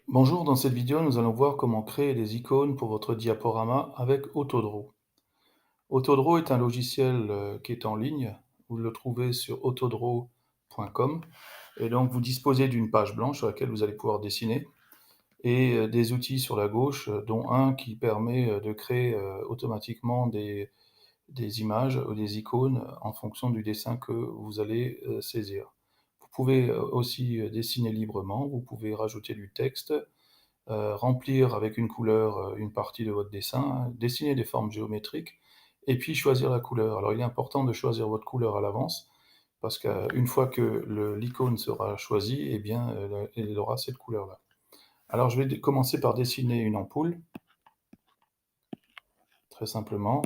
Bonjour, dans cette vidéo, nous allons voir comment créer des icônes pour votre diaporama avec Autodraw. Autodraw est un logiciel qui est en ligne. Vous le trouvez sur autodraw.com et donc vous disposez d'une page blanche sur laquelle vous allez pouvoir dessiner et des outils sur la gauche, dont un qui permet de créer automatiquement des images ou des icônes en fonction du dessin que vous allez saisir. Vous pouvez aussi dessiner librement, vous pouvez rajouter du texte, remplir avec une couleur, une partie de votre dessin, dessiner des formes géométriques et puis choisir la couleur. Alors il est important de choisir votre couleur à l'avance parce qu'une fois que l'icône sera choisie, eh bien, elle aura cette couleur-là. Alors je vais commencer par dessiner une ampoule, très simplement.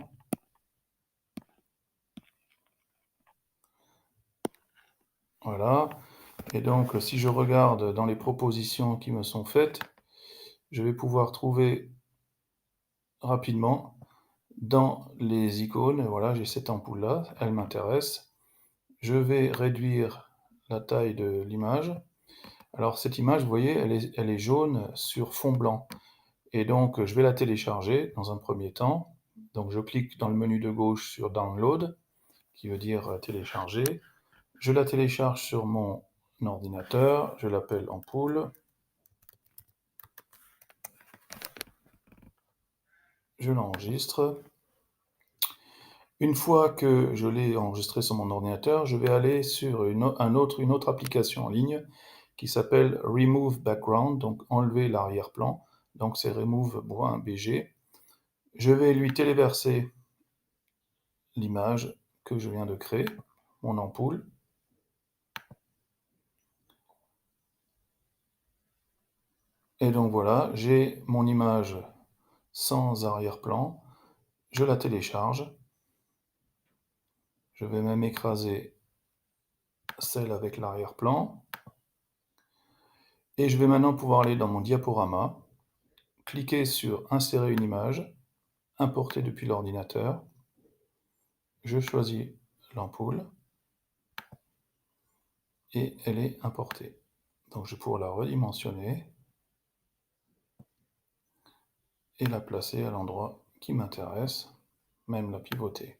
Voilà. Et donc si je regarde dans les propositions qui me sont faites, je vais pouvoir trouver rapidement dans les icônes, voilà, j'ai cette ampoule-là, elle m'intéresse. Je vais réduire la taille de l'image. Alors cette image, vous voyez, elle est jaune sur fond blanc et donc je vais la télécharger dans un premier temps. Donc je clique dans le menu de gauche sur Download, qui veut dire télécharger. Je la télécharge sur mon ordinateur, je l'appelle ampoule. Je l'enregistre. Une fois que je l'ai enregistré sur mon ordinateur, je vais aller sur une autre application en ligne qui s'appelle Remove Background, donc enlever l'arrière-plan. Donc c'est remove.bg. Je vais lui téléverser l'image que je viens de créer, mon ampoule. Et donc voilà, j'ai mon image sans arrière-plan. Je la télécharge. Je vais même écraser celle avec l'arrière-plan. Et je vais maintenant pouvoir aller dans mon diaporama, cliquer sur Insérer une image, importer depuis l'ordinateur. Je choisis l'ampoule et elle est importée. Donc je vais pouvoir la redimensionner et la placer à l'endroit qui m'intéresse, même la pivoter.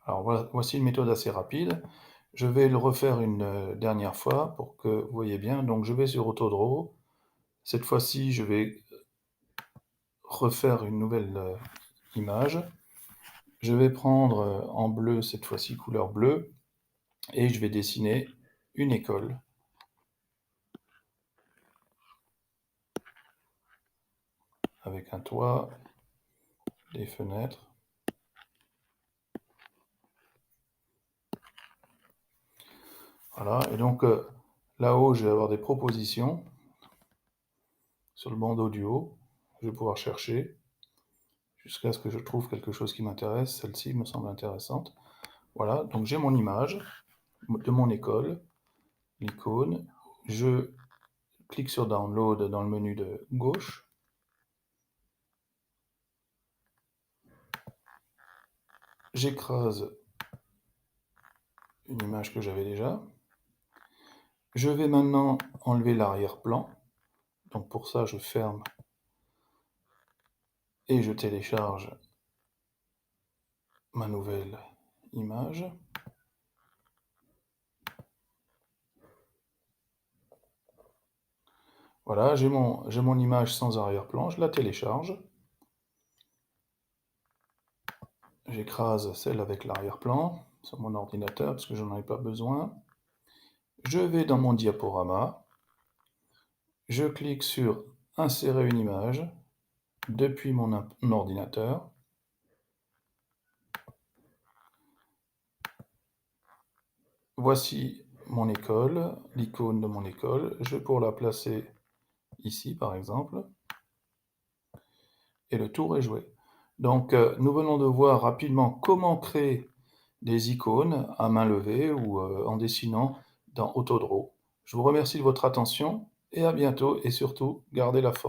Alors voilà, voici une méthode assez rapide. Je vais le refaire une dernière fois pour que vous voyez bien. Donc je vais sur Autodraw. Cette fois-ci, je vais refaire une nouvelle image. Je vais prendre en bleu, cette fois-ci couleur bleue, et je vais dessiner une école. Avec un toit, des fenêtres. Voilà, et donc là-haut, je vais avoir des propositions. Sur le bandeau du haut, je vais pouvoir chercher jusqu'à ce que je trouve quelque chose qui m'intéresse. Celle-ci me semble intéressante. Voilà, donc j'ai mon image de mon école, l'icône. Je clique sur Download dans le menu de gauche. J'écrase une image que j'avais déjà. Je vais maintenant enlever l'arrière-plan. Donc pour ça, je ferme et je télécharge ma nouvelle image. Voilà, j'ai mon image sans arrière-plan, je la télécharge. J'écrase celle avec l'arrière-plan sur mon ordinateur parce que je n'en ai pas besoin. Je vais dans mon diaporama. Je clique sur Insérer une image depuis mon ordinateur. Voici mon école, l'icône de mon école. Je vais pouvoir la placer ici, par exemple. Et le tour est joué. Donc, nous venons de voir rapidement comment créer des icônes à main levée ou en dessinant dans Autodraw. Je vous remercie de votre attention et à bientôt et surtout, gardez la forme.